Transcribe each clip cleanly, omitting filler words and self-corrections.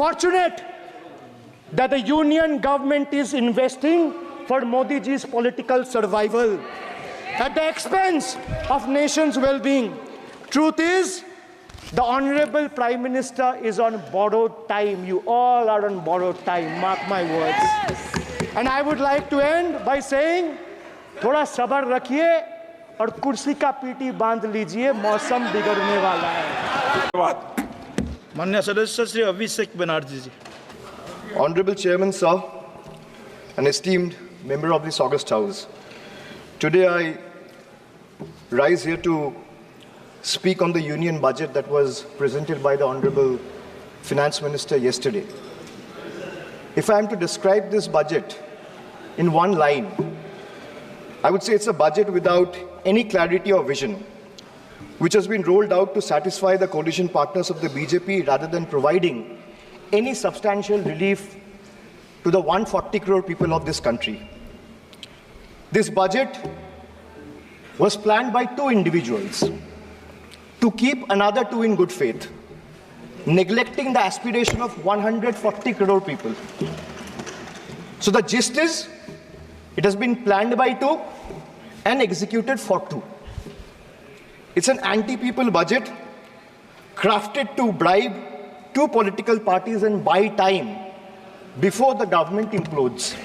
unfortunate that the union government is investing for Modi ji's political survival at the expense of nation's well-being. Truth is, the Honorable Prime Minister is on borrowed time. You all are on borrowed time, mark my words. Yes. And I would like to end by saying, थोड़ा सब्र रखिए और कुर्सी का PT बांध लीजिए, मौसम बिगड़ने वाला है। माननीय सदस्य श्री अभिषेक बनर्जी जी। Honorable Chairman, sir, an esteemed member of this August House, today I rise here to speak on the union budget that was presented by the Honorable Finance Minister yesterday. If I am to describe this budget in one line, I would say it's a budget without any clarity or vision, which has been rolled out to satisfy the coalition partners of the BJP rather than providing any substantial relief to the 140 crore people of this country. This budget was planned by two individuals to keep another two in good faith, neglecting the aspiration of 140 crore people. So the gist is, it has been planned by two and executed for two. It's an anti-people budget crafted to bribe two political parties and buy time before the government implodes.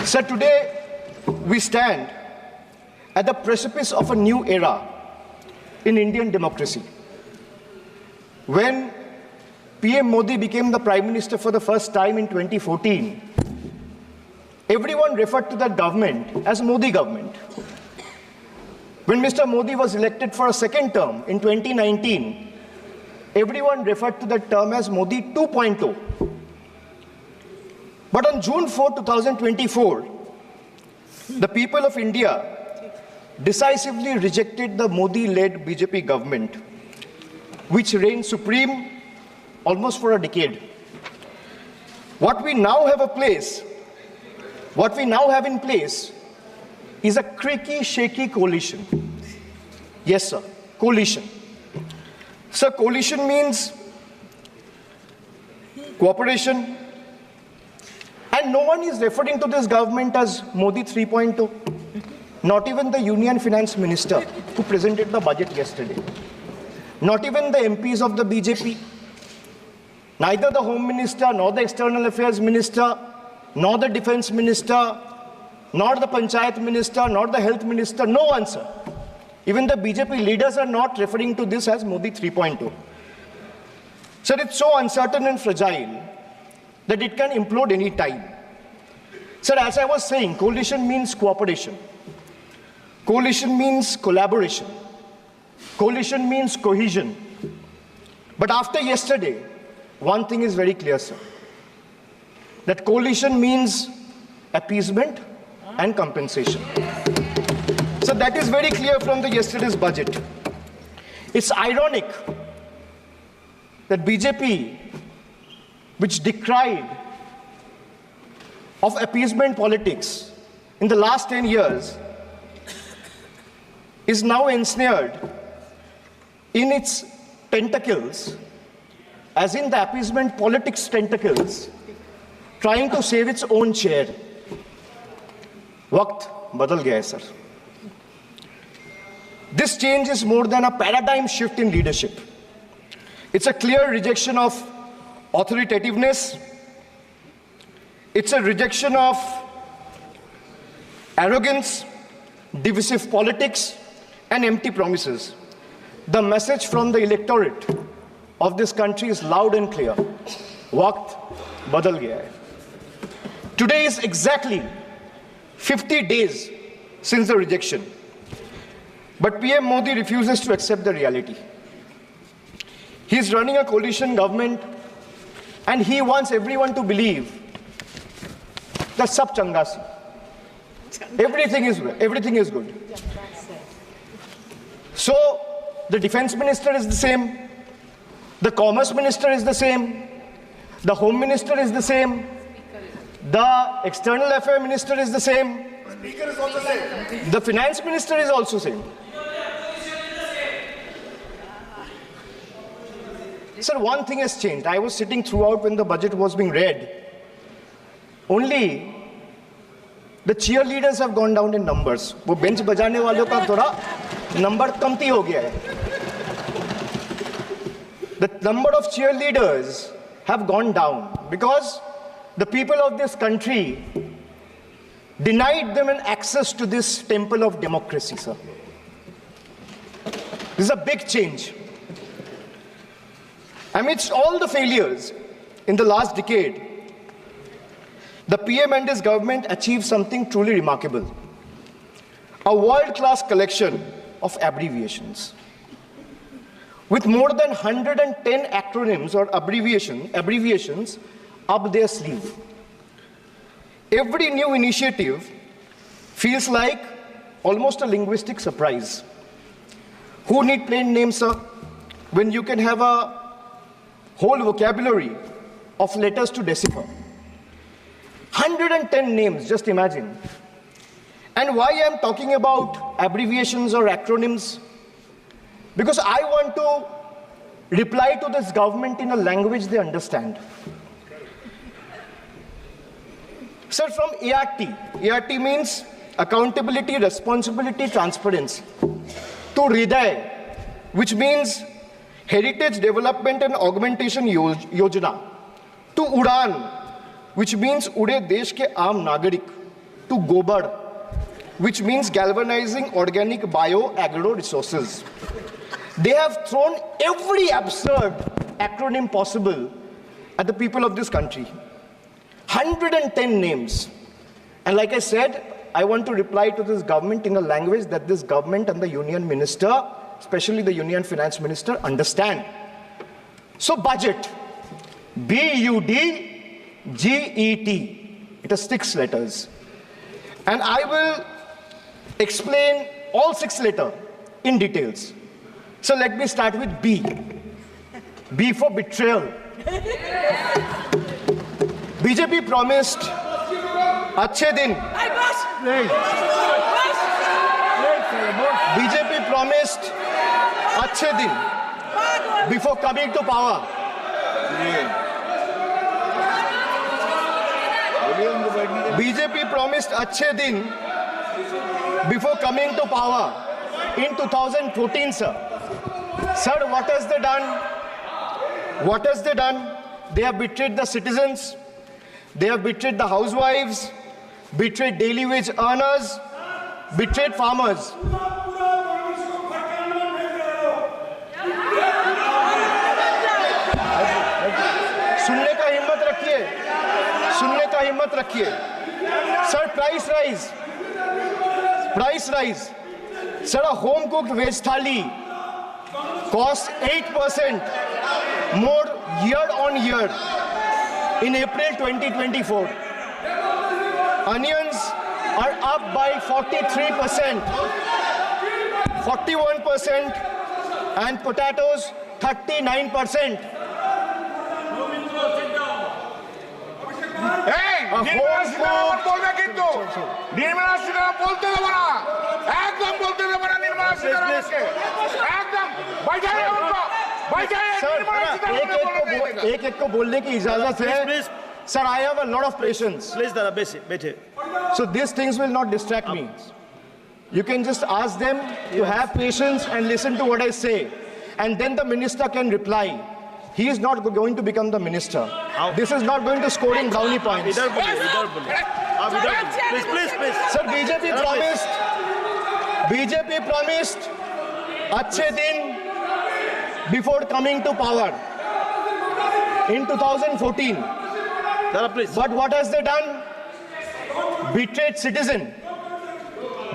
So today we stand at the precipice of a new era in Indian democracy. When PM Modi became the Prime Minister for the first time in 2014, everyone referred to that government as Modi government. When Mr. Modi was elected for a second term in 2019, everyone referred to that term as Modi 2.0. But on June 4, 2024, the people of India decisively rejected the Modi-led BJP government, which reigned supreme almost for a decade. What we now have in place is a creaky, shaky coalition. Yes, sir, coalition. So coalition means cooperation, and no one is referring to this government as Modi 3.0. Not even the Union Finance Minister who presented the budget yesterday. Not even the MPs of the BJP. Neither the Home Minister, nor the External Affairs Minister, nor the Defense Minister, nor the Panchayat Minister, nor the Health Minister, no one, sir. Even the BJP leaders are not referring to this as Modi 3.0. Sir, it's so uncertain and fragile that it can implode any time. Sir, as I was saying, coalition means cooperation. Coalition means collaboration. Coalition means cohesion. But after yesterday, one thing is very clear, sir. That coalition means appeasement and compensation. So that is very clear from the yesterday's budget. It's ironic that BJP, which decried of appeasement politics in the last 10 years, is now ensnared in its tentacles, as in the appeasement politics tentacles, trying to save its own chair. Waqt badal gaya hai, sir. This change is more than a paradigm shift in leadership. It's a clear rejection of authoritativeness. It's a rejection of arrogance, divisive politics, and empty promises. The message from the electorate of this country is loud and clear. Waqt badal gaya hai. Today is exactly 50 days since the rejection. But PM Modi refuses to accept the reality. He is running a coalition government and he wants everyone to believe that sab changa si. Everything is good. So the defense minister is the same, the commerce minister is the same, the home minister is the same, the external affairs minister is the same, Speaker is also same. The finance minister is also same. Sir, one thing has changed. I was sitting throughout when the budget was being read. Only the cheerleaders have gone down in numbers. वो bench बजाने वालों का थोड़ा number कमती हो गया है. The number of cheerleaders have gone down because the people of this country denied them an access to this temple of democracy, sir. This is a big change. Amidst all the failures in the last decade, the PM and his government achieved something truly remarkable. A world-class collection of abbreviations. With more than 110 acronyms or abbreviations up their sleeve. Every new initiative feels like almost a linguistic surprise. Who need plain names, sir, when you can have a whole vocabulary of letters to decipher? 110 names, just imagine. And why I'm talking about abbreviations or acronyms? Because I want to reply to this government in a language they understand. Sir, from ART. ART means accountability, responsibility, transparency. To Hriday, which means Heritage Development and Augmentation Yojana. To Udan, which means Ude Desh ke Aam Nagarik. To Gobar, which means galvanizing organic bio-agro resources. They have thrown every absurd acronym possible at the people of this country. 110 names. And like I said, I want to reply to this government in a language that this government and the union minister, especially the union finance minister, understand. So budget, B-U-D-G-E-T. It has 6 letters. And I will explain all 6 letters in details. So let me start with B. B for betrayal. BJP promised अच्छे दिन. BJP promised अच्छे दिन before coming to power. BJP promised अच्छे दिन before coming to power in 2014, sir. Sir, what has they done? What has they done? They have betrayed the citizens. They have betrayed the housewives, betrayed daily wage earners, betrayed farmers. सुनने का हिम्मत रखिए. Sir, price rise. Sir, a home cooked veg thali costs 8% more year on year in April 2024. Onions are up by 43%, 41%, and potatoes 39%. एक को बोलने की इजाजत है. Sir, I have a lot of patience. Please, Dada, बैठे. So these things will not distract me. You can just ask them to have patience and listen to what I say. And then the minister can reply. He is not going to become the minister. This is not going to score in brownie points. Please. Sir, BJP promised अच्छे दिन before coming to power in 2014. Dada, please. But what has they done? Betrayed citizen,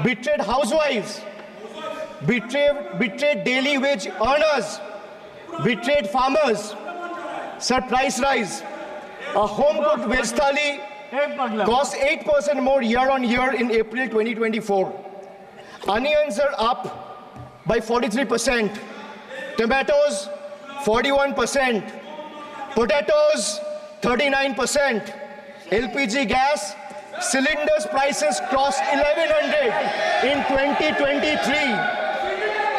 betrayed housewives, betrayed daily wage earners, betrayed farmers. Sir, price rise. A home-cooked veg thali costs 8% more year on year in April 2024. Onions are up by 43%. Tomatoes, 41%. Potatoes, 39%. LPG gas, cylinders prices crossed 1100 in 2023.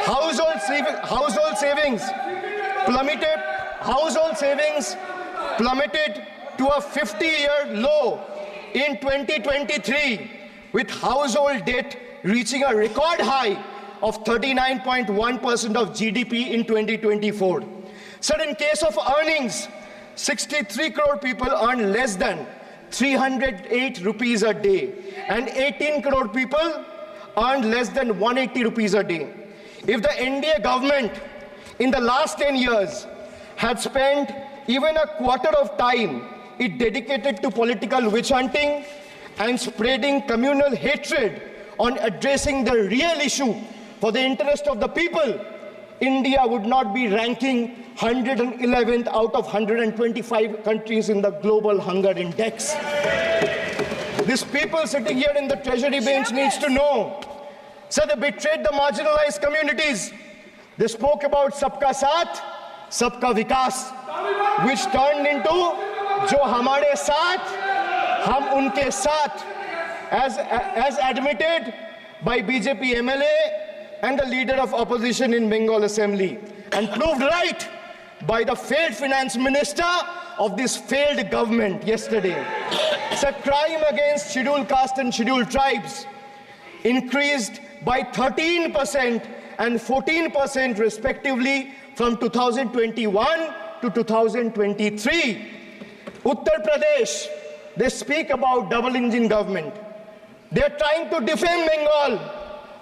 Household savings plummeted household savings plummeted to a 50-year low in 2023, with household debt reaching a record high of 39.1% of GDP in 2024. Sir, in case of earnings, 63 crore people earn less than 308 rupees a day, and 18 crore people earn less than 180 rupees a day. If the NDA government in the last 10 years had spent even a quarter of time it dedicated to political witch hunting and spreading communal hatred on addressing the real issue for the interest of the people, India would not be ranking 111th out of 125 countries in the global hunger index. These people sitting here in the treasury bench needs to know. So they betrayed the marginalized communities. They spoke about Sabka Saath, Sabka Vikas, which turned into Jo Hamare Saath, Hum Unke Saath, as admitted by BJP MLA and the leader of opposition in Bengal Assembly, and proved right by the failed finance minister of this failed government yesterday. So crime against scheduled caste and scheduled tribes increased by 13% and 14% respectively from 2021 to 2023. Uttar Pradesh, they speak about double engine government. They're trying to defame Bengal.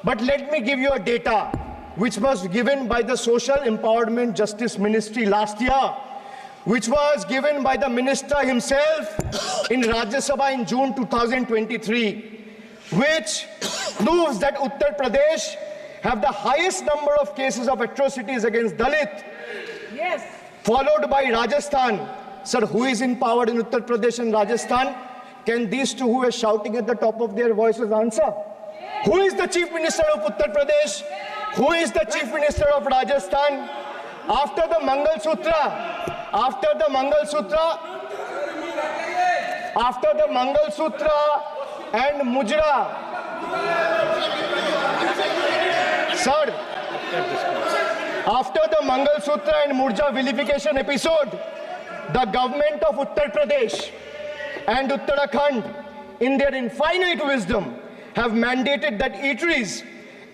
But let me give you a data which was given by the Social Empowerment Justice Ministry last year, which was given by the minister himself in Rajya Sabha in June 2023, which proves that Uttar Pradesh have the highest number of cases of atrocities against Dalit, yes, followed by Rajasthan. Sir, who is in power in Uttar Pradesh and Rajasthan? Can these two who are shouting at the top of their voices answer? Who is the Chief Minister of Uttar Pradesh? Who is the Chief Minister of Rajasthan? After the Mangal Sutra and Mujra, sir, after the Mangal Sutra and Murja vilification episode, the government of Uttar Pradesh and Uttarakhand, in their infinite wisdom, have mandated that eateries,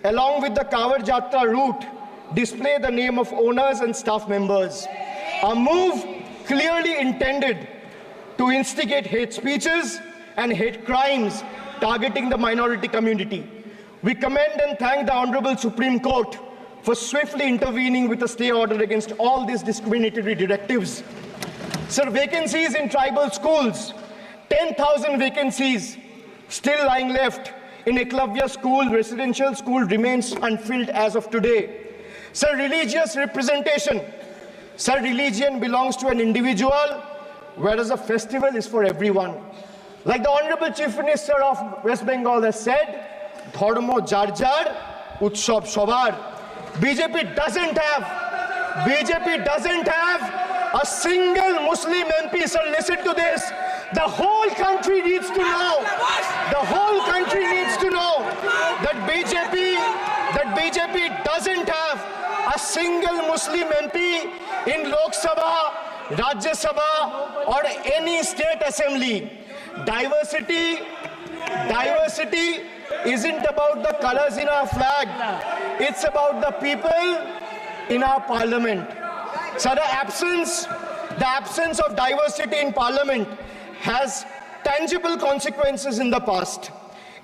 along with the Kawar Jatra route, display the name of owners and staff members. A move clearly intended to instigate hate speeches and hate crimes targeting the minority community. We commend and thank the Honorable Supreme Court for swiftly intervening with a stay order against all these discriminatory directives. Sir, vacancies in tribal schools, 10,000 vacancies still lying left in Eklavya school, residential school, remains unfilled as of today. Sir, religious representation. Sir, religion belongs to an individual, whereas a festival is for everyone. Like the Honorable Chief Minister of West Bengal has said, Dharmo jar jar, Utsav shobar. BJP doesn't have a single Muslim MP. Sir, listen to this. The whole country needs to know. The whole country needs to know that BJP doesn't have a single Muslim MP in Lok Sabha, Rajya Sabha, or any state assembly. Diversity isn't about the colors in our flag. It's about the people in our parliament. So the absence of diversity in parliament has tangible consequences in the past.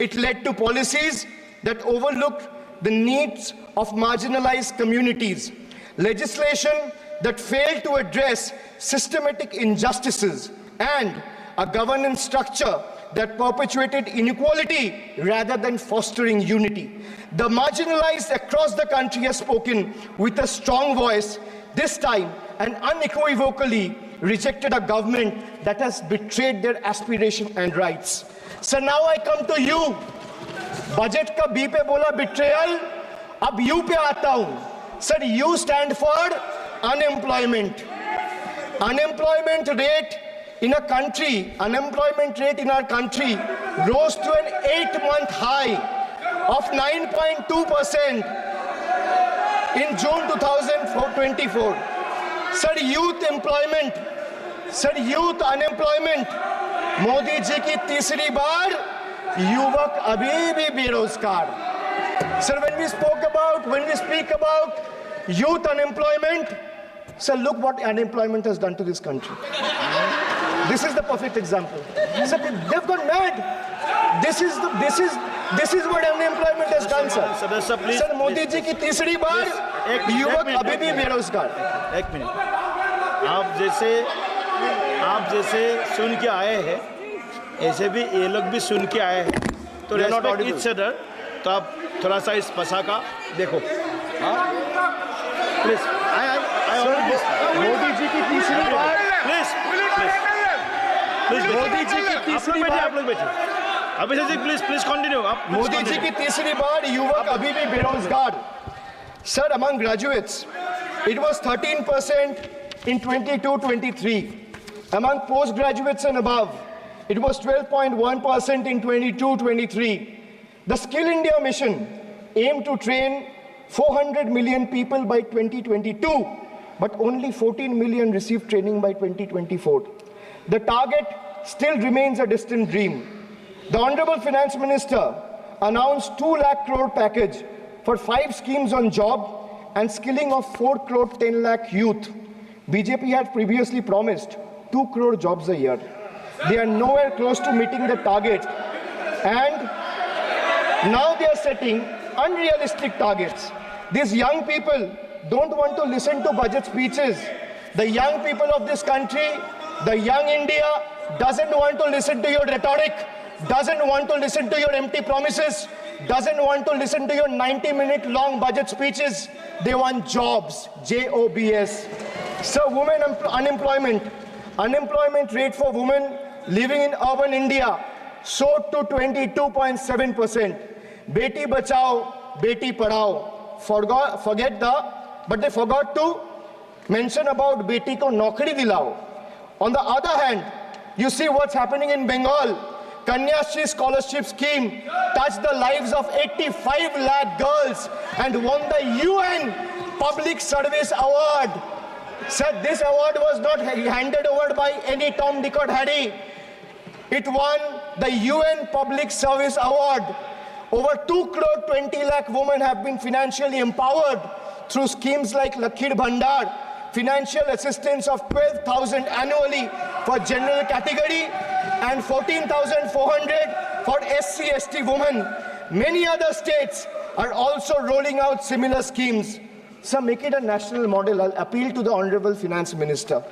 It led to policies that overlooked the needs of marginalized communities, legislation that failed to address systematic injustices, and a governance structure that perpetuated inequality rather than fostering unity. The marginalized across the country have spoken with a strong voice, this time and unequivocally rejected a government that has betrayed their aspiration and rights. So now I come to you. Budget ka B pe bola betrayal, ab U pe aata hu. Sir, U stand for unemployment. Unemployment rate in our country rose to an 8-month high of 9.2% in June 2024. Sir youth employment, sir youth unemployment, Modi ji की तीसरी बार युवक अभी भी बेरोजगार। Sir when we speak about youth unemployment, sir, look what unemployment has done to this country. This is the perfect example. Sir, they've gone mad. This is what unemployment has done, sir. सदस्य please, sir Modi ji की तीसरी बार युवक अभी भी बेरोजगार। एक minute, आप जैसे सुन के आए हैं, ऐसे भी ये लोग भी सुन के आए हैं, तो रेस्पेक्ट ईच अदर। तो आप थोड़ा सा इस भाषा का देखो, प्लीज। मोदी जी की तीसरी बार, प्लीज मोदी जी की तीसरी बार, आप लोग बैठे। Abhishek ji please continue. आप मोदी जी की तीसरी बार युवक अभी भी बेरोजगार। Sir, among graduates, it was 13% in 22-23. Among postgraduates and above, it was 12.1% in 22-23. The Skill India mission aimed to train 400 million people by 2022, but only 14 million received training by 2024. The target still remains a distant dream. The Honorable Finance Minister announced 2 lakh crore package for 5 schemes on job and skilling of 4 crore 10 lakh youth. BJP had previously promised 2 crore jobs a year. They are nowhere close to meeting the target, and now they are setting unrealistic targets. These young people don't want to listen to budget speeches. The young people of this country, the young India, doesn't want to listen to your rhetoric, doesn't want to listen to your empty promises, doesn't want to listen to your 90-minute long budget speeches. They want jobs, J-O-B-S. So women unemployment rate for women living in urban India soared to 22.7%. Beti Bachao, Beti Padhao. But they forgot to mention about Beti ko Naukri Dilao. On the other hand, you see what's happening in Bengal. Kanya Shri scholarship scheme touched the lives of 85 lakh girls and won the UN Public Service Award. Sir, this award was not handed over by any Tom, Dick or Harry. It won the UN Public Service Award. Over 2 crore 20 lakh women have been financially empowered through schemes like Lakhir Bhandar, financial assistance of 12,000 annually for general category and 14,400 for SC/ST women. Many other states are also rolling out similar schemes. So make it a national model. I'll appeal to the Honorable Finance Minister.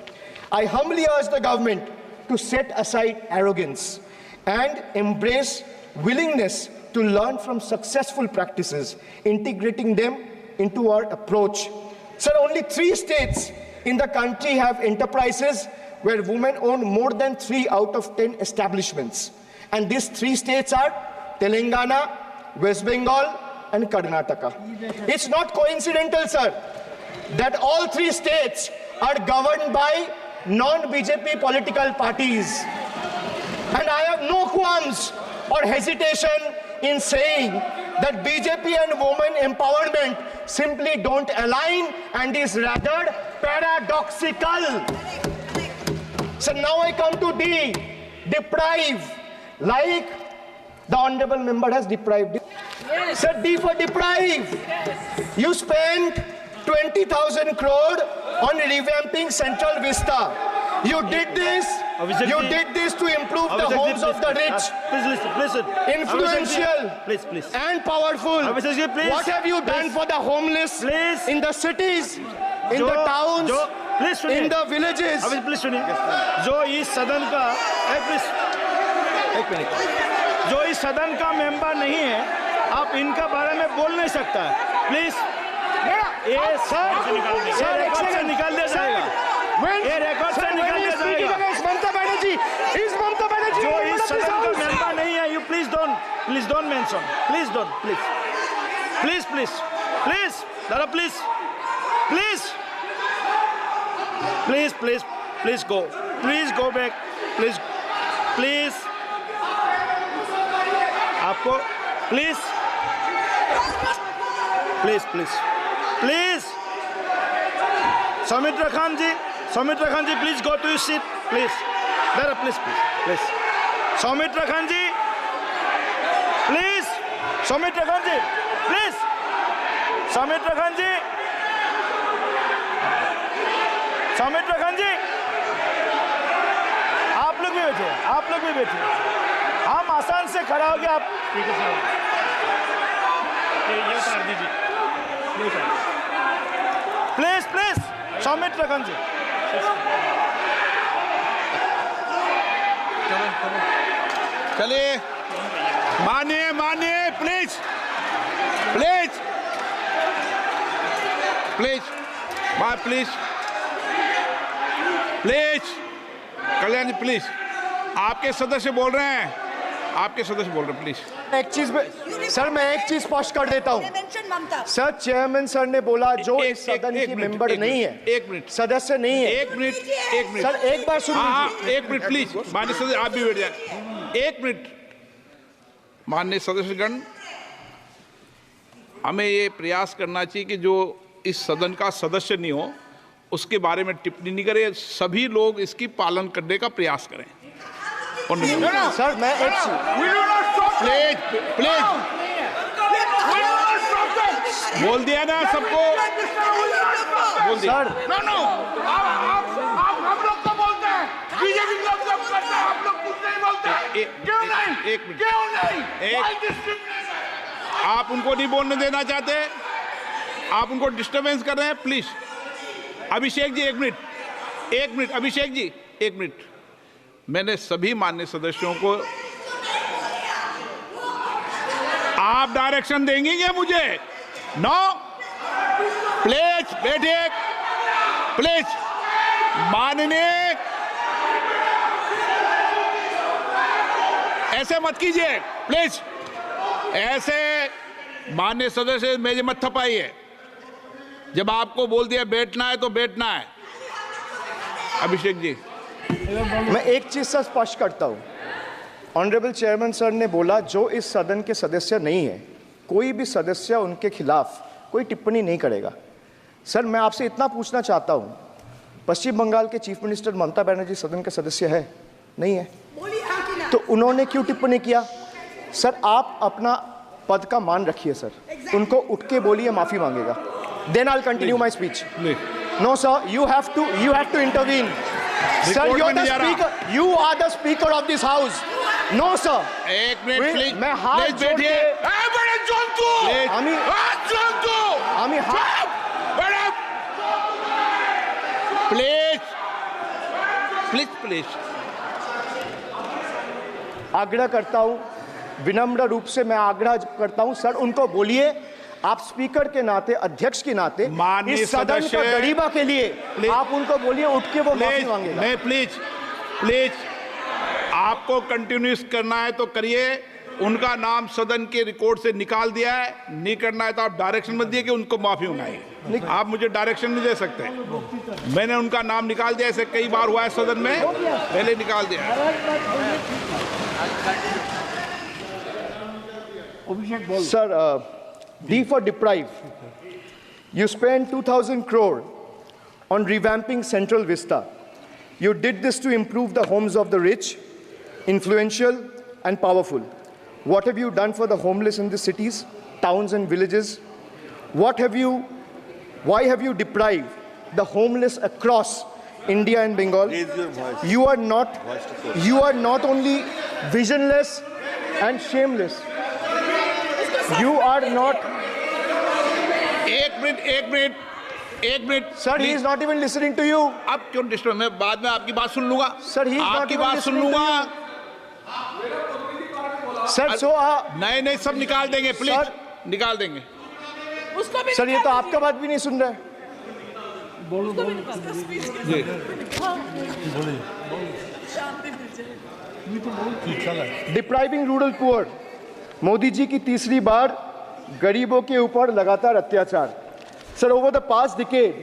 I humbly urge the government to set aside arrogance and embrace willingness to learn from successful practices, integrating them into our approach. Sir, only 3 states in the country have enterprises where women own more than 3 out of 10 establishments. And these 3 states are Telangana, West Bengal, and Karnataka. It's not coincidental, sir, that all 3 states are governed by non-BJP political parties. And I have no qualms or hesitation in saying that BJP and women empowerment simply don't align and is rather paradoxical. So now I come to D, deprive, like the Honorable Member has deprived. Yes. So D for deprive. Yes. You spent 20,000 crore on revamping Central Vista. You did this. You did this to improve the homes of the rich. Please listen. Influential please. and powerful. Please. What have you done for the homeless? Please. In the cities, in the towns, in the villages? Please सुनिए। जो इस सदन का एक minute, जो इस सदन का मेंबर नहीं है, आप इनका बारे में बोल नहीं सकता है। प्लीज, ये रिकॉर्ड से निकाल दिया जाएगा। ये रिकॉर्ड से निकाल दिया जाएगा। ममता बनर्जी, जो इस सदन का मेंबर नहीं है, you please don't mention. Please don't. Dada, please go. Please go back. Please. आपको please. Soumitra Khan ji, please go to your seat, please. There, please. Soumitra Khan ji, please. Soumitra Khan ji, please. Soumitra Khan ji, आप लोग भी बैठे, हम आसान से खड़ा हो गया। आप ये उतार दीजिए, प्लीज। सौमित्र खान जी, चलिए, मानिए, प्लीज, कल्याण जी, प्लीज। आपके सदस्य बोल रहे हैं, प्लीज। एक चीज सर, मैं एक चीज स्पष्ट कर देता हूँ। सर, चेयरमैन सर ने बोला जो इस सदन की मेंबर नहीं है, एक मिनट, सदस्य नहीं है। एक मिनट सर, एक बार सुन लीजिए। एक मिनट प्लीज, माननीय सदस्य आप भी बैठ जाए। एक मिनट, माननीय सदस्यगण, हमें ये प्रयास करना चाहिए कि जो इस सदन का सदस्य नहीं हो उसके बारे में टिप्पणी नहीं करें, सभी लोग इसकी पालन करने का प्रयास करें। सर, मैं एक प्लीज बोल दिया ना सबको, बोल दिया। सर, हम लोग तो बोलते हैं, बीजेपी लोग जब करते हैं आप लोग कुछ नहीं बोलते। क्यों नहीं? आप उनको नहीं बोलने देना चाहते, आप उनको डिस्टर्बेंस कर रहे हैं। प्लीज अभिषेक जी, एक मिनट, अभिषेक जी, एक मिनट। मैंने सभी माननीय सदस्यों को, आप डायरेक्शन देंगे क्या मुझे? नो, प्लीज बैठिए, प्लीज। माननीय, ऐसे मत कीजिए प्लीज, ऐसे माननीय सदस्य मेरे मत थपाइए। जब आपको बोल दिया बैठना है तो बैठना है। अभिषेक जी, मैं एक चीज से स्पष्ट करता हूं। ऑनरेबल चेयरमैन सर ने बोला जो इस सदन के सदस्य नहीं है, कोई भी सदस्य उनके खिलाफ कोई टिप्पणी नहीं करेगा। सर, मैं आपसे इतना पूछना चाहता हूं, पश्चिम बंगाल के चीफ मिनिस्टर ममता बनर्जी सदन के सदस्य है? नहीं है, तो उन्होंने क्यों टिप्पणी किया? सर, आप अपना पद का मान रखिए सर, उनको उठ के बोलिए माफी मांगेगा। Then I'll continue my speech. No, sir, you have to intervene. Sir, you're the speaker. You are the speaker of this house. No, sir. एक मिनट प्लीज, मैं हाथ जोड़ के, प्लीज आग्रह करता हूं, विनम्र रूप से मैं आग्रह करता हूं सर, उनको बोलिए आप स्पीकर के नाते, अध्यक्ष के नाते, इस सदन का गरिमा के लिए आप उनको बोलिए उठ के वो माफी मांगेगा। नहीं, प्लीज आपको कंटिन्यूस करना है तो करिए। उनका नाम सदन के रिकॉर्ड से निकाल दिया है, नहीं करना है तो आप डायरेक्शन मत दिए कि उनको माफी मंगाइए। आप मुझे डायरेक्शन नहीं दे सकते। मैंने उनका नाम निकाल दिया, ऐसे कई बार हुआ है सदन में, पहले निकाल दिया। Sir, D for deprive. You spent 2,000 crore on revamping Central Vista. You did this to improve the homes of the rich, influential, and powerful. What have you done for the homeless in the cities, towns, and villages? Why have you deprived the homeless across India and Bengal? You are not only visionless and shameless. You are not. एक minute Sir, he is not even listening to you. अब क्यों disturb? मैं बाद में आपकी बात सुन लूंगा। Sir, he is not आपकी even बात सुन listening to लूंगा। Sir, so नहीं सब निकाल देंगे, प्लीज निकाल देंगे। सर, ये तो आपका बात भी नहीं सुन रहा है। Depriving rural poor, Modi ji की तीसरी बार गरीबों के ऊपर लगातार अत्याचार। Sir, over the past decade,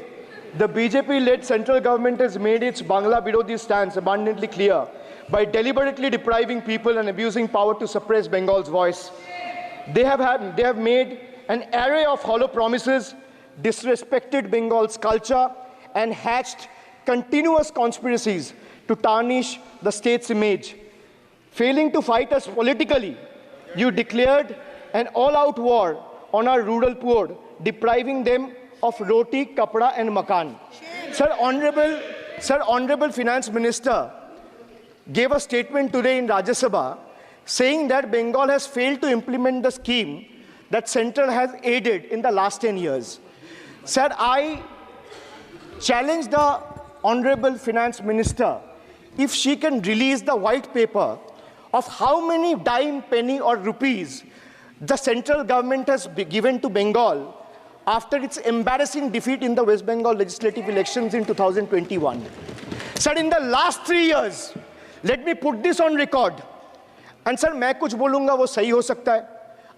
the BJP-led central government has made its Bangla Birodi stance abundantly clear by deliberately depriving people and abusing power to suppress Bengal's voice. They have made an array of hollow promises, disrespected Bengal's culture, and hatched continuous conspiracies to tarnish the state's image. Failing to fight us politically, you declared an all-out war on our rural poor, depriving them of roti, kapda and makan. Sir, Honorable Finance Minister gave a statement today in Rajya Sabha saying that Bengal has failed to implement the scheme that Central has aided in the last 10 years. Sir, I challenge the Honorable Finance Minister if she can release the white paper of how many dime, penny or rupees the central government has given to Bengal after its embarrassing defeat in the West Bengal legislative elections in 2021. Sir, in the last 3 years, let me put this on record. And sir, मैं कुछ बोलूँगा वो सही हो सकता है,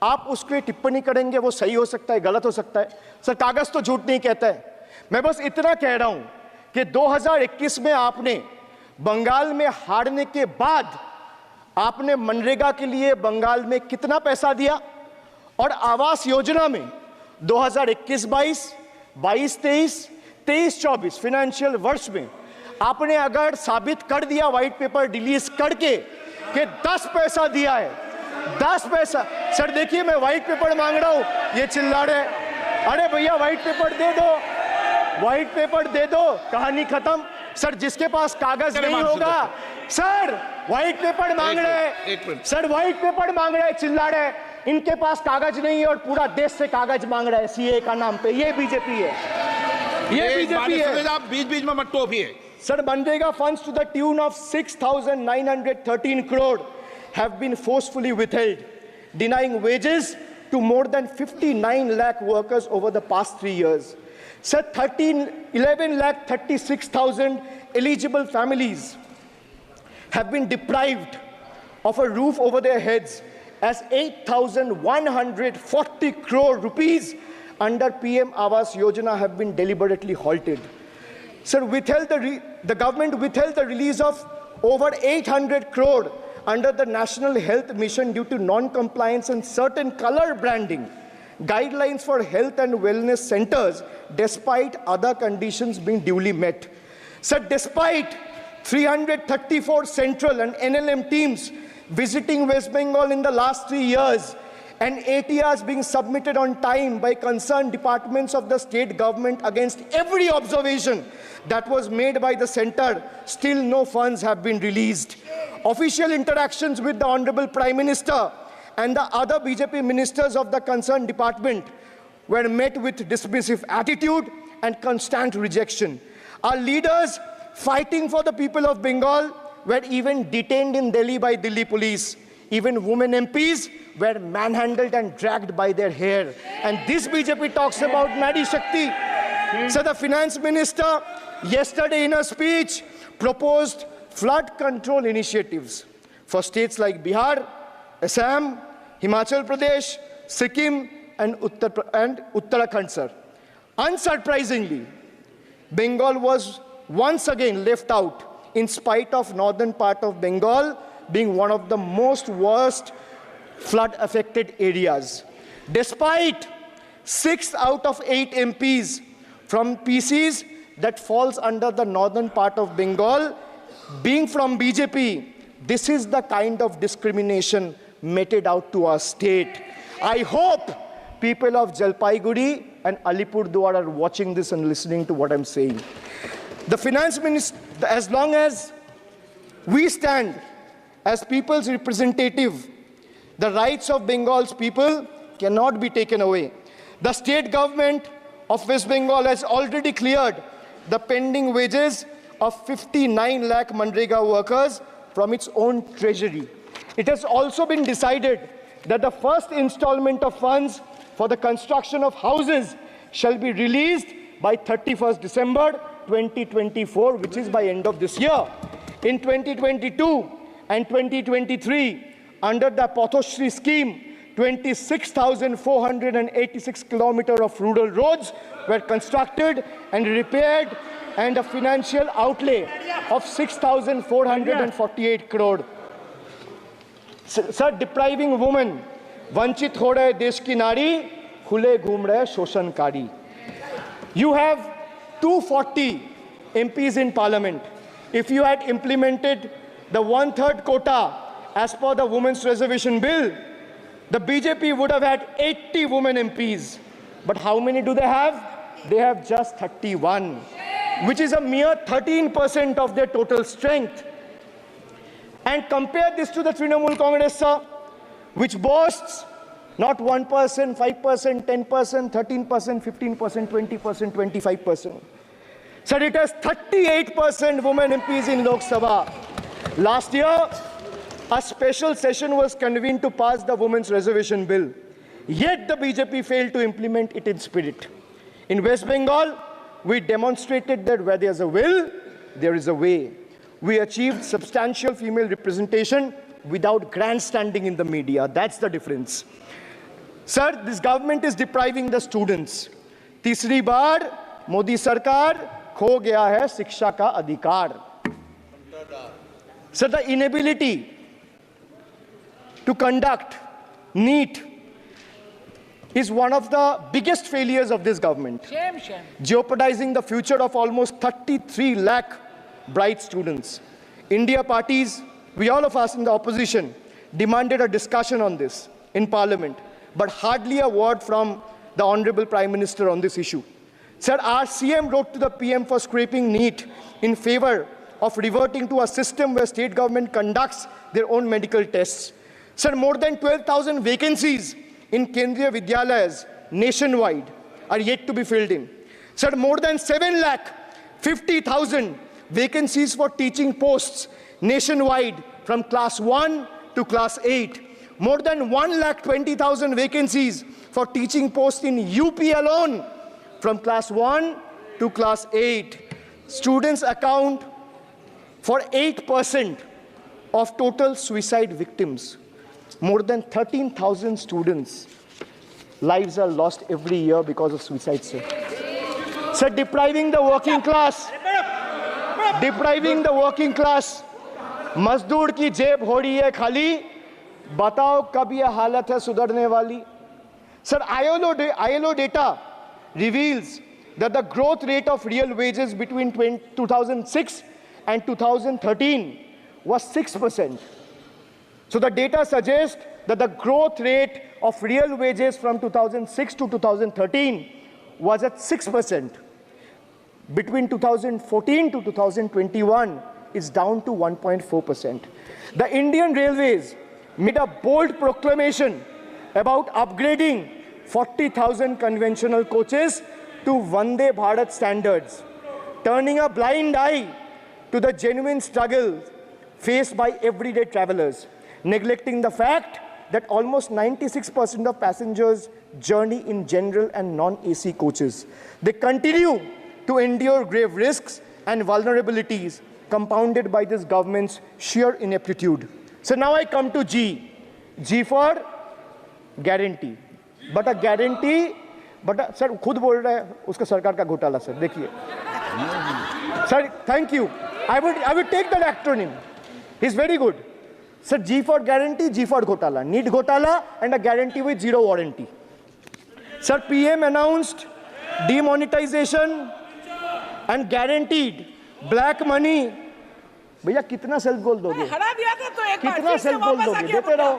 आप उसके टिप्पणी करेंगे वो सही हो सकता है, गलत हो सकता है. सर, कागज तो झूठ नहीं कहता है. मैं बस इतना कह रहा हूँ कि 2021 में आपने बंगाल में हारने के बाद आपने मनरेगा के लिए बंगाल में कितना पैसा दिया, और आवास योजना में 2021-22, 22-23, 23-24 फाइनेंशियल वर्ष में आपने अगर साबित कर दिया व्हाइट पेपर रिलीज करके कि 10 पैसा दिया है, 10 पैसा. सर देखिए, मैं व्हाइट पेपर मांग रहा हूं, ये चिल्ला रहे. अरे भैया व्हाइट पेपर दे दो, व्हाइट पेपर दे दो, कहानी खत्म. सर जिसके पास कागज नहीं होगा, सर व्हाइट पेपर मांग रहे हैं, सर व्हाइट पेपर मांग रहे हैं, चिल्ला रहे हैं. इनके पास कागज नहीं है और पूरा देश से कागज मांग रहा है सीए का नाम पे. ये बीजेपी है, ये बीजेपी है. आप बीच-बीच में मत टोकिए. Sir, Manrega funds to the tune of 6,913 crore have been forcefully withheld, denying wages to more than 59 lakh workers over the past 3 years. Sir, 11 lakh 36,000 eligible families have been deprived of a roof over their heads as 8,140 crore rupees under PM Awas Yojana have been deliberately halted. Sir, the government withheld the release of over 800 crore under the National Health Mission due to non-compliance and certain color branding guidelines for health and wellness centers, despite other conditions being duly met. Sir, despite 334 central and NLM teams visiting West Bengal in the last 3 years, and ATRs being submitted on time by concerned departments of the state government against every observation that was made by the center, still no funds have been released. Official interactions with the Honorable Prime Minister and the other BJP ministers of the concerned department were met with dismissive attitude and constant rejection. Our leaders fighting for the people of Bengal were even detained in Delhi by Delhi police. Even women MPs were manhandled and dragged by their hair. And this BJP talks about Nari Shakti. So the finance minister yesterday in a speech proposed flood control initiatives for states like Bihar, Assam, Himachal Pradesh, Sikkim and Uttarakhand, sir. Unsurprisingly, Bengal was once again left out in spite of northern part of Bengal being one of the most worst flood-affected areas. Despite 6 out of 8 MPs from PCs that falls under the northern part of Bengal being from BJP, this is the kind of discrimination meted out to our state. I hope people of Jalpaiguri and Alipurduar are watching this and listening to what I'm saying. The finance minister, as long as we stand as people's representative, the rights of Bengal's people cannot be taken away. The state government of West Bengal has already cleared the pending wages of 59 lakh Manrega workers from its own treasury. It has also been decided that the first installment of funds for the construction of houses shall be released by 31st December 2024, which is by end of this year. In 2022 and 2023, under the Pathoshri scheme, 26,486 kilometers of rural roads were constructed and repaired, and a financial outlay of 6,448 crore. Sir, depriving women, vanchit ho rahe desh ki nari, khule ghum rahe shoshankari. You have 240 MPs in parliament. If you had implemented the 1/3 quota as per the Women's Reservation Bill, the BJP would have had 80 women MPs. But how many do they have? They have just 31, which is a mere 13% of their total strength. And compare this to the Trinamool Congress, sir, which boasts not 1%, 5%, 10%, 13%, 15%, 20%, 25%. Sir, it has 38% women MPs in Lok Sabha. Last year, a special session was convened to pass the Women's Reservation Bill. Yet the BJP failed to implement it in spirit. In West Bengal, we demonstrated that where there's a will, there is a way. We achieved substantial female representation without grandstanding in the media. That's the difference. Sir, this government is depriving the students. तीसरी बार मोदी सरकार खो गया है शिक्षा का अधिकार. Sir, the inability to conduct NEET is one of the biggest failures of this government, jeopardizing the future of almost 33 lakh bright students. India parties, we all of us in the opposition, demanded a discussion on this in Parliament, but hardly a word from the Honorable Prime Minister on this issue. Sir, our CM wrote to the PM for scrapping NEET in favor of reverting to a system where state government conducts their own medical tests. Sir, more than 12,000 vacancies in Kendriya Vidyalayas nationwide are yet to be filled in. Sir, more than 7,50,000 vacancies for teaching posts nationwide from class 1 to class 8. More than 1,20,000 vacancies for teaching posts in UP alone from class 1 to class 8. Students account for 8% of total suicide victims. More than 13,000 students' lives are lost every year because of suicide, sir. Sir, depriving the working class, मजदूर की जेब हो रही है खाली, बताओ कब ये हालत है सुधरने वाली? Sir, ILO data reveals that the growth rate of real wages between 2006 and 2013 was 6%. So the data suggests that the growth rate of real wages from 2006 to 2013 was at 6%. Between 2014 to 2021 is down to 1.4%. The Indian Railways made a bold proclamation about upgrading 40,000 conventional coaches to Vande Bharat standards, turning a blind eye to the genuine struggle faced by everyday travelers, neglecting the fact that almost 96% of passengers journey in general and non-AC coaches. They continue to endure grave risks and vulnerabilities compounded by this government's sheer ineptitude. So now I come to G. G for guarantee. But a guarantee, sir, खुद बोल रहा है उसका सरकार का घोटाला, sir. देखिए. Sir, thank you. I would take that acronym. He's very good. Sir, G for guarantee, G for घोटाला. NEET घोटाला and a guarantee with zero warranty. Sir, PM announced demonetization and guaranteed black money. भैया कितना self goal दोगे? हरा दिया था तो एक बार कितना सेल्फ गोल दोगे? देते रहो.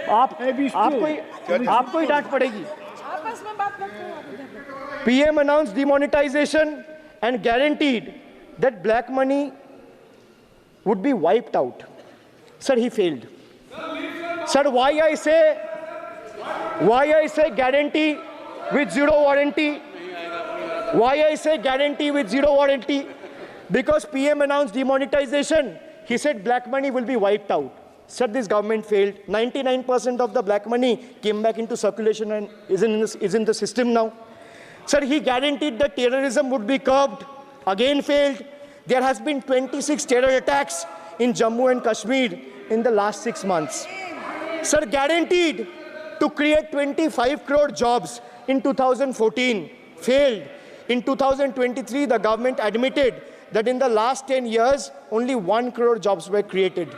आपको ही डांट पड़ेगी. आपस में बात करते हैं. PM announced demonetization and guaranteed that black money would be wiped out. Sir, he failed. Sir, why I say guarantee with zero warranty? Why I say guarantee with zero warranty? Because PM announced demonetization. He said black money will be wiped out. Sir, this government failed. 99% of the black money came back into circulation and is in the system now. Sir, he guaranteed that terrorism would be curbed. Again failed. There has been 26 terror attacks in Jammu and Kashmir in the last 6 months. Sir, guaranteed to create 25 crore jobs in 2014. Failed. In 2023, the government admitted that in the last 10 years, only 1 crore jobs were created.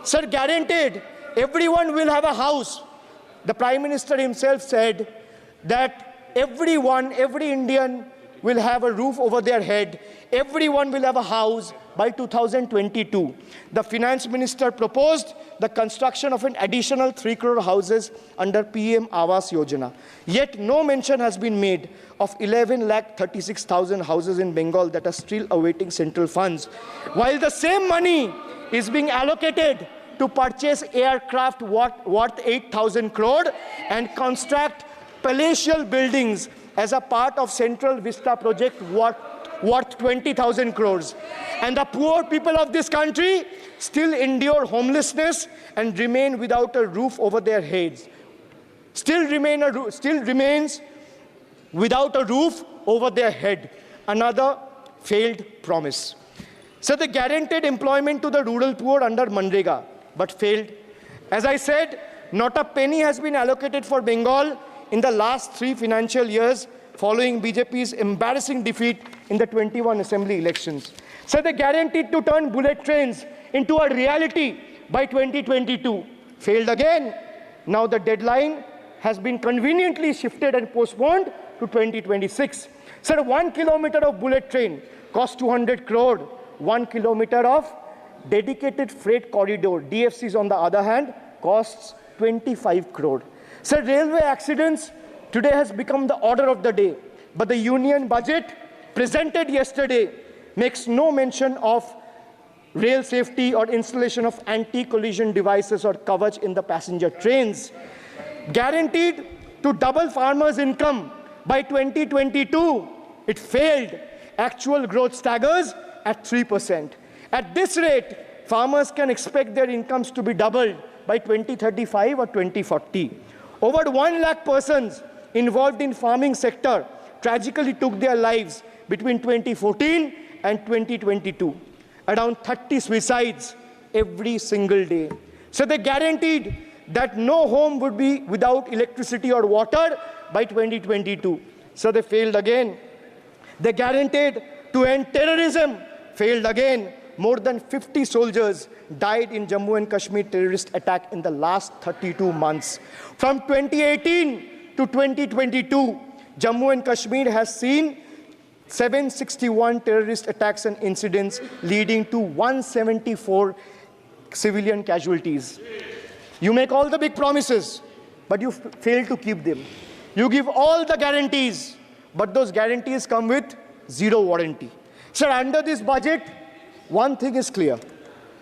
Sir, guaranteed everyone will have a house. The Prime Minister himself said that everyone, every Indian will have a roof over their head. Everyone will have a house by 2022. The finance minister proposed the construction of an additional 3 crore houses under PM Awas Yojana. Yet no mention has been made of 11,36,000 houses in Bengal that are still awaiting central funds, while the same money is being allocated to purchase aircraft worth 8,000 crore and construct palatial buildings as a part of Central Vista project worth 20,000 crores. And the poor people of this country still endure homelessness and remain without a roof over their heads. Still remains without a roof over their head. Another failed promise. So they guaranteed employment to the rural poor under Manrega, but failed. As I said, not a penny has been allocated for Bengal in the last 3 financial years following BJP's embarrassing defeat in the 21 assembly elections. So they guaranteed to turn bullet trains into a reality by 2022. Failed again. Now the deadline has been conveniently shifted and postponed to 2026. So 1 kilometer of bullet train costs 200 crore. 1 kilometer of dedicated freight corridor, DFCs on the other hand, costs 25 crore. So railway accidents today has become the order of the day. But the union budget presented yesterday makes no mention of rail safety or installation of anti-collision devices or Kavach in the passenger trains. Guaranteed to double farmers' income by 2022, it failed. Actual growth staggers at 3%. At this rate, farmers can expect their incomes to be doubled by 2035 or 2040. Over 1 lakh persons involved in farming sector tragically took their lives between 2014 and 2022. Around 30 suicides every single day. So they guaranteed that no home would be without electricity or water by 2022. So they failed again. They guaranteed to end terrorism. Failed again. More than 50 soldiers died in Jammu and Kashmir terrorist attack in the last 32 months. From 2018 to 2022, Jammu and Kashmir has seen 761 terrorist attacks and incidents leading to 174 civilian casualties. You make all the big promises, but you fail to keep them. You give all the guarantees, but those guarantees come with zero warranty. Sir, under this budget, one thing is clear.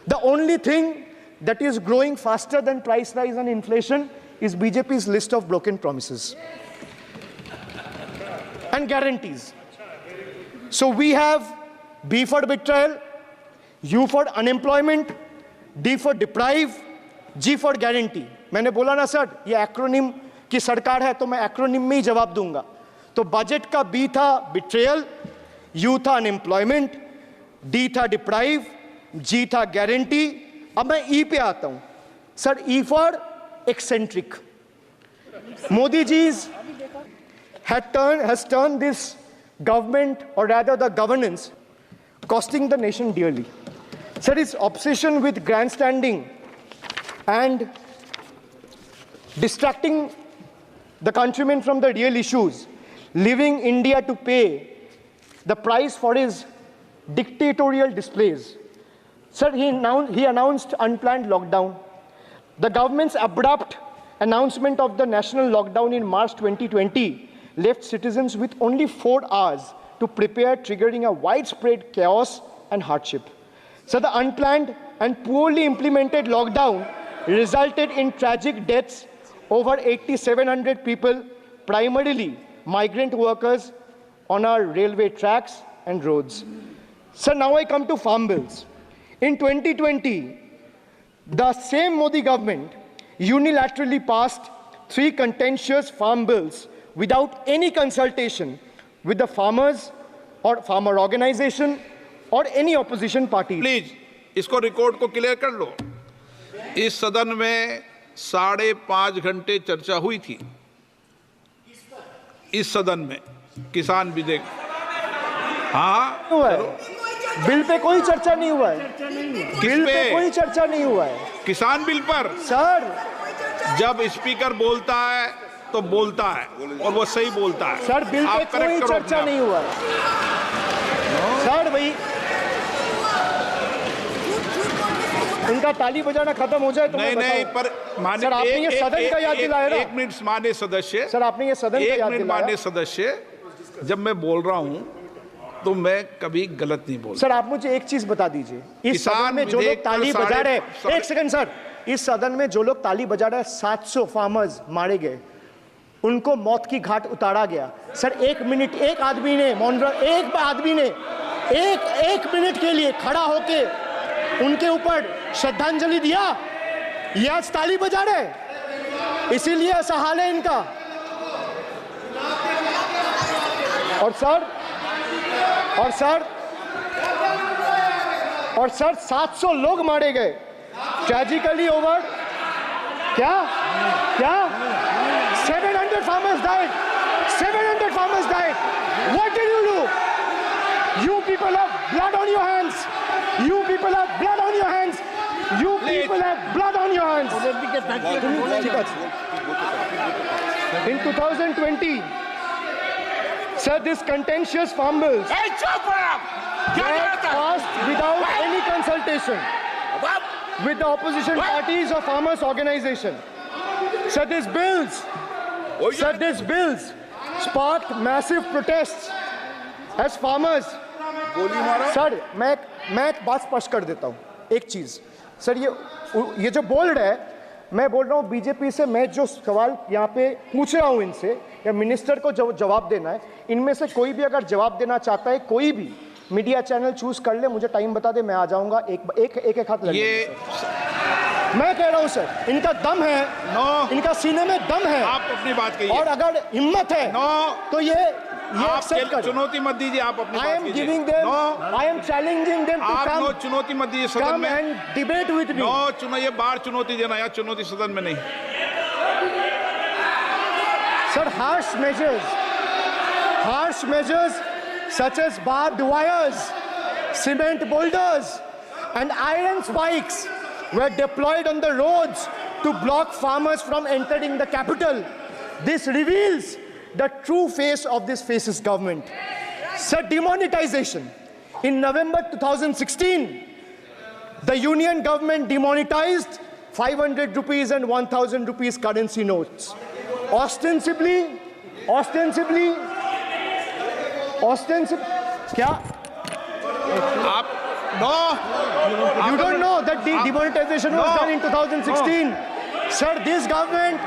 The only thing that is growing faster than price rise and inflation is BJP's list of broken promises and guarantees. So we have B for betrayal, U for unemployment, D for deprive, G for guarantee. मैंने बोला ना sir, ये acronym की सरकार है तो मैं acronym में ही जवाब दूंगा. तो बजट का B था betrayal, U था unemployment, D था deprive, G था guarantee. अब मैं E पे आता हूं. Sir, E for eccentric. Modi ji has turned this government, or rather the governance, costing the nation dearly. Sir, his obsession with grandstanding and distracting the countrymen from the real issues, leaving India to pay the price for his dictatorial displays. Sir, he announced unplanned lockdown. The government's abrupt announcement of the national lockdown in March 2020 left citizens with only 4 hours to prepare, triggering a widespread chaos and hardship. So the unplanned and poorly implemented lockdown resulted in tragic deaths. Over 8,700 people, primarily migrant workers, on our railway tracks and roads. So now I come to farm bills. In 2020, the same Modi government unilaterally passed 3 contentious farm bills without any consultation with the farmers or farmer organization or any opposition party. Please इसको record को clear कर लो. इस सदन में 5.5 घंटे चर्चा हुई थी. इस सदन में किसान विधेयक. हाँ, हुआ है. बिल पे कोई चर्चा नहीं हुआ है. बिल पे कोई चर्चा नहीं हुआ है. किसान बिल पर सर, जब स्पीकर बोलता है तो बोलता है और वो सही बोलता है। सर बिल पे कोई चर्चा नहीं हुआ सर। भाई इनका ताली बजाना खत्म हो जाए तो नहीं पर माननीय सर आपने ये सदन का याद दिलाया ना। एक मिनट माननीय सदस्य, सर आपने ये सदन का याद दिलाया। माननीय सदस्य, जब मैं बोल रहा हूं तो मैं कभी गलत नहीं बोलता। सर आप मुझे एक चीज बता दीजिए, इस सदन में जो लोग ताली बजा रहे, एक सेकंड सर, इस सदन में जो लोग ताली बजा रहे, 700 फार्मर्स मारे गए, उनको मौत की घाट उतारा गया। सर एक मिनट, एक आदमी ने एक मिनट के लिए खड़ा होके उनके ऊपर श्रद्धांजलि दिया। ये आज ताली बजा रहे, इसीलिए ऐसा हाल है इनका। और सर 700 लोग मारे गए, ट्रेजिकली ओवर। क्या 700 farmers died. 700 farmers died. What did you do? You people have blood on your hands. You people have blood on your hands. You people have blood on your hands. In 2020, sir, this contentious farm bills were passed without any consultation with the opposition parties or farmers' organization. Sir, these bills sparked massive protests as farmers. Sir मैं एक बात स्पष्ट कर देता हूँ, एक चीज sir, ये जो बोल रहा है, मैं बोल रहा हूँ बीजेपी से, मैं जो सवाल यहाँ पे पूछ रहा हूँ इनसे, या मिनिस्टर को जवाब देना है, इनमें से कोई भी अगर जवाब देना चाहता है, कोई भी मीडिया चैनल चूज कर ले, मुझे टाइम बता दे, मैं आ जाऊंगा। एक हाथ लगे। मैं कह रहा हूं सर, इनका दम है, इनका सीने में दम है, आप अपनी बात कहिए, और अगर हिम्मत है तो ये एक्सेप्ट कर। चुनौती मत दीजिए, आप अपनी बात कीजिए। I am challenging them to come, चुनौती मत दीजिए सदन में, and debate with me. ये बार चुनौती देना, या चुनौती सदन में नहीं। Sir, harsh measures such as barbed wires, cement boulders, and iron spikes were deployed on the roads to block farmers from entering the capital. This reveals the true face of this fascist government. Sir, demonetization. In November 2016, the union government demonetized 500 rupees and 1000 rupees currency notes. Ostensibly, क्या? You don't know that the demonetization was done in 2016. Sir, this government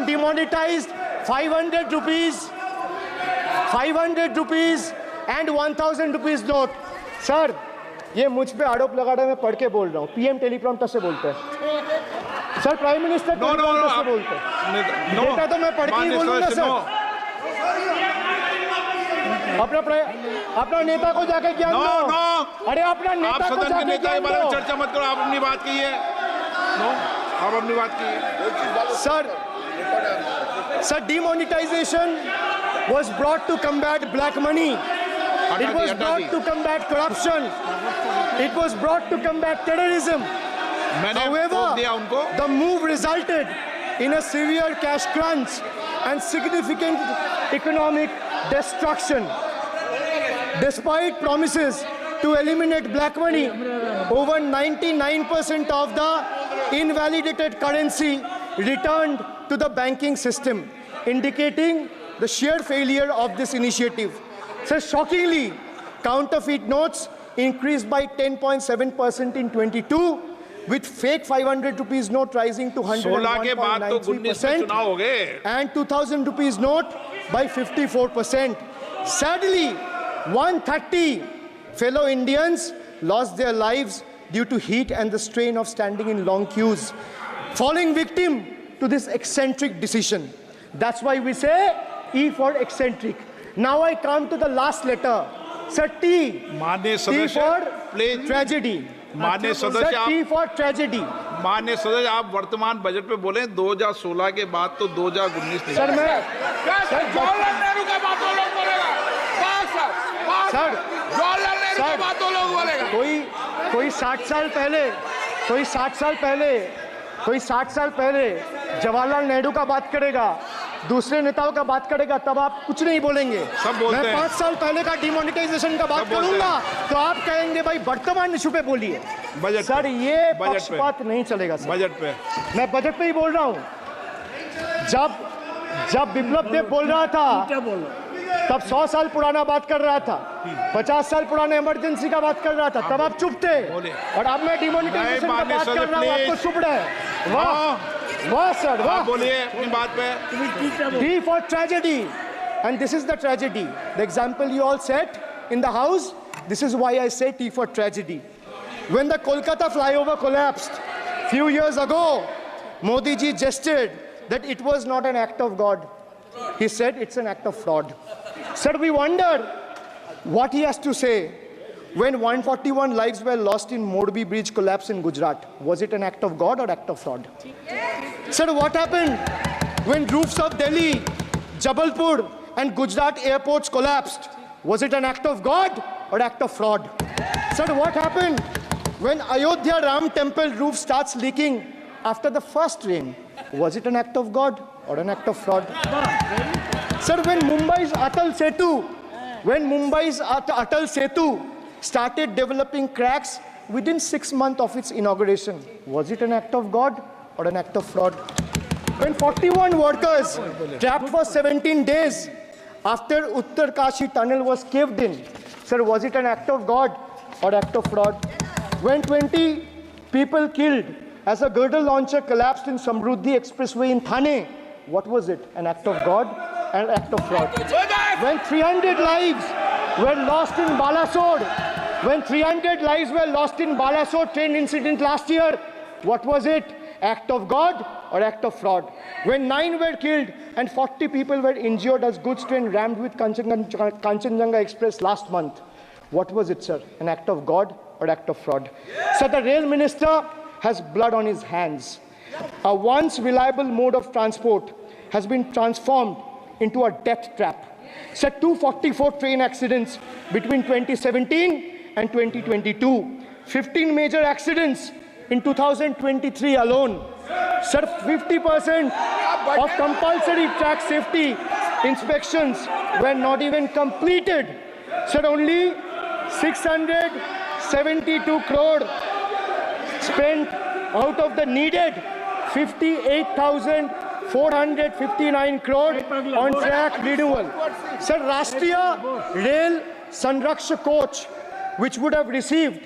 demonetized 500 rupees and 1000 rupees note. Sir, ये मुझ पे आरोप लगा रहा है, मैं पढ़ के बोल रहा हूँ, पीएम टेलीप्रॉम्प्टर से बोलते हैं। सर, प्राइम मिनिस्टर टेलीप्रॉम्प्टर से बोलते हैं। डेटा तो मैं पढ़ के ही बोलूंगा सर। अपना नेता को जाके ज्ञान दो। अरे अपना नेता को जाके ज्ञान दो। चर्चा मत करो, आप अपनी बात कीजिए। आप अपनी बात कीजिए। Sir, demonetization was brought to combat black money. It was brought to combat corruption. It was brought to combat terrorism. However, the move resulted in a severe cash crunch and significant economic destruction. Despite promises to eliminate black money, over 99% of the invalidated currency returned to the banking system, indicating the sheer failure of this initiative. So shockingly, counterfeit notes increased by 10.7% in 22, with fake 500 rupees note rising to 101.93% and 2000 rupees note by 54%. Sadly, 130 fellow Indians lost their lives due to heat and the strain of standing in long queues, falling victim to this eccentric decision. That's why we say E for eccentric. Now I come to the last letter. Sir, T. T for tragedy. माननीय सदस्य, T for tragedy. माननीय सदस्य, आप वर्तमान budget पे बोले 2016 के बाद तो 2019 नहीं। सर मैं जवाहरलाल नेहरू का बात वो लोग बोलेगा। सर जवाहरलाल नेहरू का बात वो लोग बोलेगा। कोई 60 साल पहले जवाहरलाल नेहरू का बात करेगा, दूसरे नेताओं का बात करेगा, तब आप कुछ नहीं बोलेंगे। सब बोलते मैं हैं। 5 साल पहले का डिमोनेटाइजेशन का बात सब बोलते करूंगा तो आप कहेंगे भाई वर्तमान इशू पे बोलिए। बजट सर पे। ये बजट पे। पक्षपात नहीं चलेगा सर। बजट पे। मैं बजट पे ही बोल रहा हूँ। जब बिप्लब देव बोल रहा था तब 100 साल पुराना बात कर रहा था, 50 साल पुराने इमरजेंसी का बात कर रहा था, तब आप चुप थे। और अब मैं डिमोनेटाइजेशन का बात कर रहा हूँ, आपको चुप रहे। वाह वाह सर वाह। बोलिए अपनी बात पे। T for tragedy, and this is the tragedy. The example you all set in the house, this is why I say T for tragedy. When the Kolkata flyover collapsed few years ago, Modi ji gestured that it was not an act of God. He said it's an act of fraud. Sir, we wonder what he has to say when 141 lives were lost in Morbi bridge collapse in Gujarat. Was it an act of God or act of fraud? Sir, what happened when roofs of Delhi, Jabalpur and Gujarat airports collapsed? Was it an act of God or act of fraud? Sir, what happened when Ayodhya Ram temple roof starts leaking after the first rain? Was it an act of God or an act of fraud? Sir, when Mumbai's Atal Setu started developing cracks within 6 months of its inauguration, was it an act of God or an act of fraud? When 41 workers trapped for 17 days after Uttarkashi tunnel was caved in, sir, was it an act of God or act of fraud? When 20 people killed as a girdle launcher collapsed in Samruddhi Expressway in Thane, what was it? An act of God and act of fraud? When 300 lives were lost in Balasore train incident last year, what was it? Act of God or act of fraud? When 9 were killed and 40 people were injured as goods train rammed with Kanchenjunga Express last month, what was it, sir? An act of God or act of fraud? So the rail minister has blood on his hands. A once reliable mode of transport has been transformed into a death trap. So 244 train accidents between 2017 and 2022. 15 major accidents in 2023 alone. Sir, 50% of compulsory track safety inspections were not even completed. Sir, only 672 crore spent out of the needed 58,459 crore on track renewal. Sir, Rashtriya Rail Sanrakshak Coach, which would have received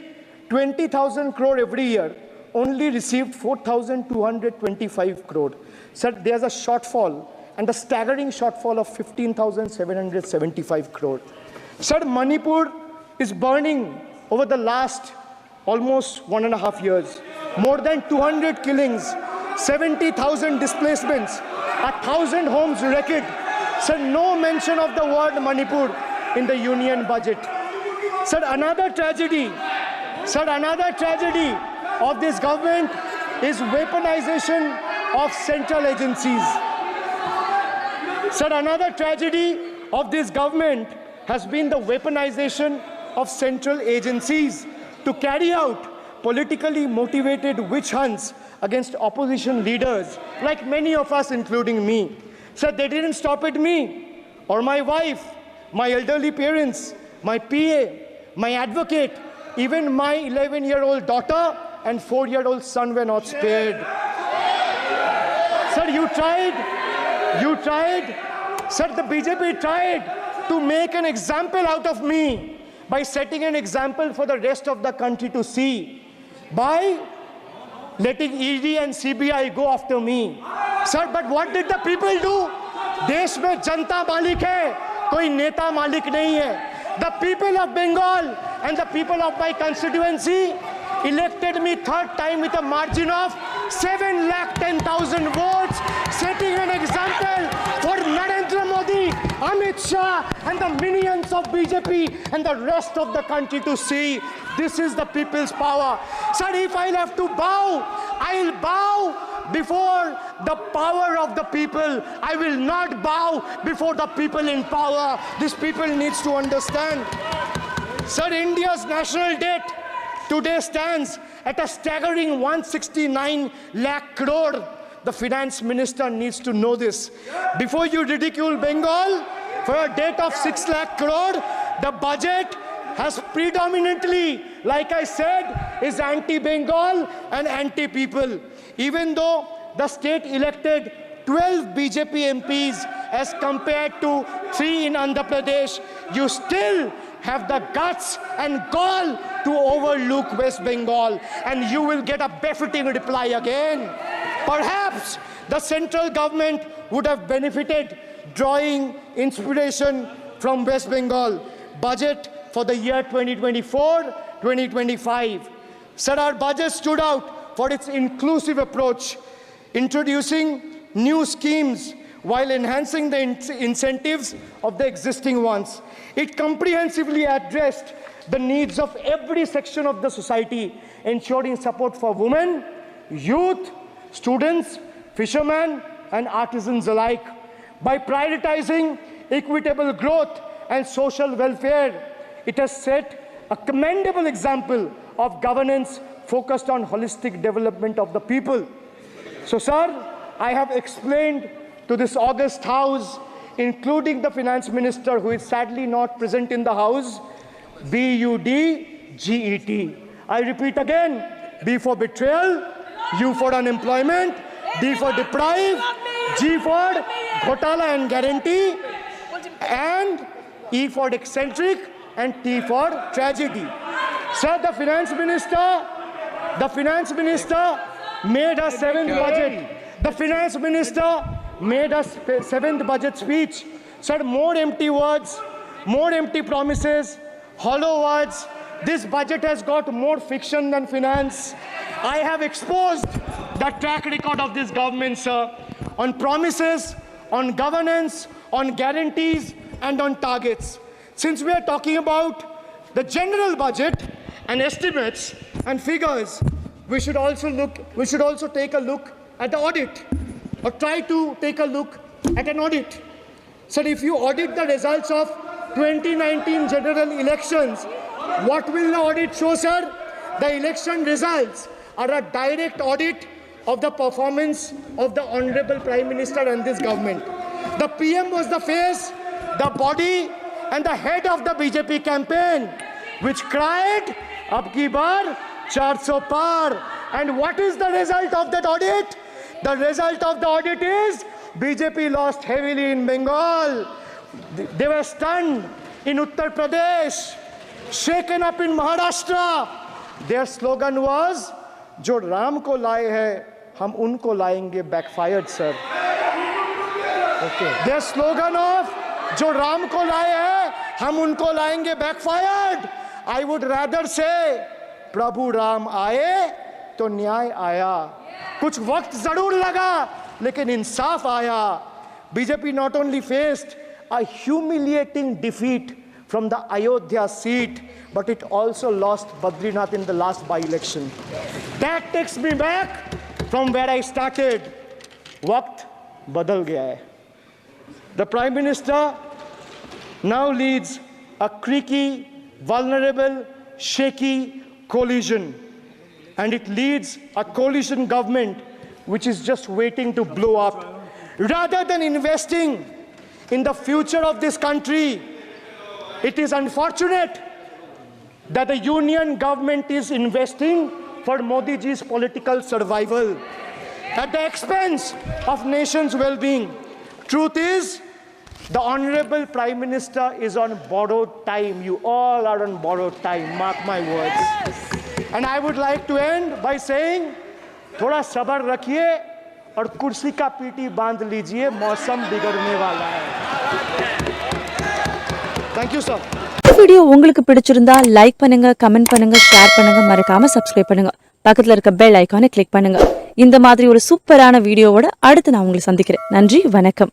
20,000 crore every year, only received 4,225 crore. Sir, there's a shortfall, and a staggering shortfall of 15,775 crore. Sir, Manipur is burning over the last almost 1.5 years. More than 200 killings, 70,000 displacements, 1,000 homes wrecked. Sir, no mention of the word Manipur in the union budget. Sir, another tragedy of this government is weaponization of central agencies. Sir, another tragedy of this government has been the weaponization of central agencies to carry out politically motivated witch hunts against opposition leaders, like many of us, including me. Sir, they didn't stop at me or my wife, my elderly parents, my PA, my advocate, even my 11-year-old daughter and 4-year-old son were not spared. Sir, you tried. Sir, the BJP tried to make an example out of me by setting an example for the rest of the country to see, by letting ED and CBI go after me. Sir, but what did the people do? देश में जनता मालिक है, कोई नेता मालिक नहीं है. The people of Bengal and the people of my constituency elected me third time with a margin of 710,000 votes, setting an example for Narendra Modi, Amit Shah and the minions of BJP and the rest of the country to see. This is the people's power. Sir, if I'll have to bow, I'll bow before the power of the people. I will not bow before the people in power. This people needs to understand. Sir, India's national debt today stands at a staggering 169 lakh crore. the finance minister needs to know this. Before you ridicule Bengal for a debt of 6 lakh crore, the budget has predominantly, like I said, is anti-Bengal and anti-people. Even though the state elected 12 BJP MPs as compared to 3 in Andhra Pradesh, you still have the guts and gall to overlook West Bengal, and you will get a befitting reply again. Perhaps the central government would have benefited drawing inspiration from West Bengal budget for the year 2024-2025. Sir, our budget stood out for its inclusive approach, introducing new schemes while enhancing the incentives of the existing ones. It comprehensively addressed the needs of every section of the society, ensuring support for women, youth, students, fishermen, and artisans alike. By prioritizing equitable growth and social welfare, it has set a commendable example of governance focused on holistic development of the people. So, sir, I have explained to this august house, including the finance minister, who is sadly not present in the house, BUDGET. I repeat again, B for betrayal, U for unemployment, D for deprive, G for ghotala and guarantee, and E for eccentric, and T for tragedy. Sir, the finance minister made a 7th budget. The finance minister made a 7th budget speech. Said more empty words, more empty promises, hollow words. This budget has got more fiction than finance. I have exposed the track record of this government, sir, on promises, on governance, on guarantees, and on targets. Since we are talking about the general budget and estimates and figures, we should also take a look at the audit, or try to take a look at an audit. So if you audit the results of 2019 general elections, what will the audit show, sir? The election results are a direct audit of the performance of the Honorable Prime Minister and this government. The PM was the face, the body, and the head of the BJP campaign, which cried, "Ab ki baar 400 par." And what is the result of that audit? The result of the audit is BJP lost heavily in Bengal. They were stunned in Uttar Pradesh, shaken up in Maharashtra. Their slogan was, "Jo Ram ko laaye hai, hum unko laayenge," backfired, sir. Okay. Their slogan of, "Jo Ram ko laaye hai, hum unko laayenge," backfired. I would rather say, "Prabhu Ram aaye, to न्याय आया." कुछ वक्त जरूर लगा, लेकिन इंसाफ आया. BJP not only faced a humiliating defeat from the Ayodhya seat, but it also lost Badrinath in the last by-election. That takes me back from where I started. Waqt badal gaya hai. The Prime Minister now leads a creaky, vulnerable, shaky coalition. And it leads a coalition government which is just waiting to blow up. Rather than investing in the future of this country, it is unfortunate that the union government is investing for Modi ji's political survival at the expense of nation's well-being. Truth is, the Honorable Prime Minister is on borrowed time. You all are on borrowed time, mark my words. And I would like to end by saying, थोड़ा सब्र रखिए और कुर्सी का PT बांध लीजिए, मौसम बिगड़ने वाला है. Thank you, sir. வீடியோ உங்களுக்கு பிடிச்சிருந்தா லைக் பண்ணுங்க, கமெண்ட் பண்ணுங்க, ஷேர் பண்ணுங்க, மறக்காம சப்ஸ்கிரைப் பண்ணுங்க. பக்கத்துல இருக்க பெல் ஐகானை கிளிக் பண்ணுங்க. இந்த மாதிரி ஒரு சூப்பரான வீடியோவோட அடுத்து நான் உங்களை சந்திக்கிறேன். நன்றி, வணக்கம்.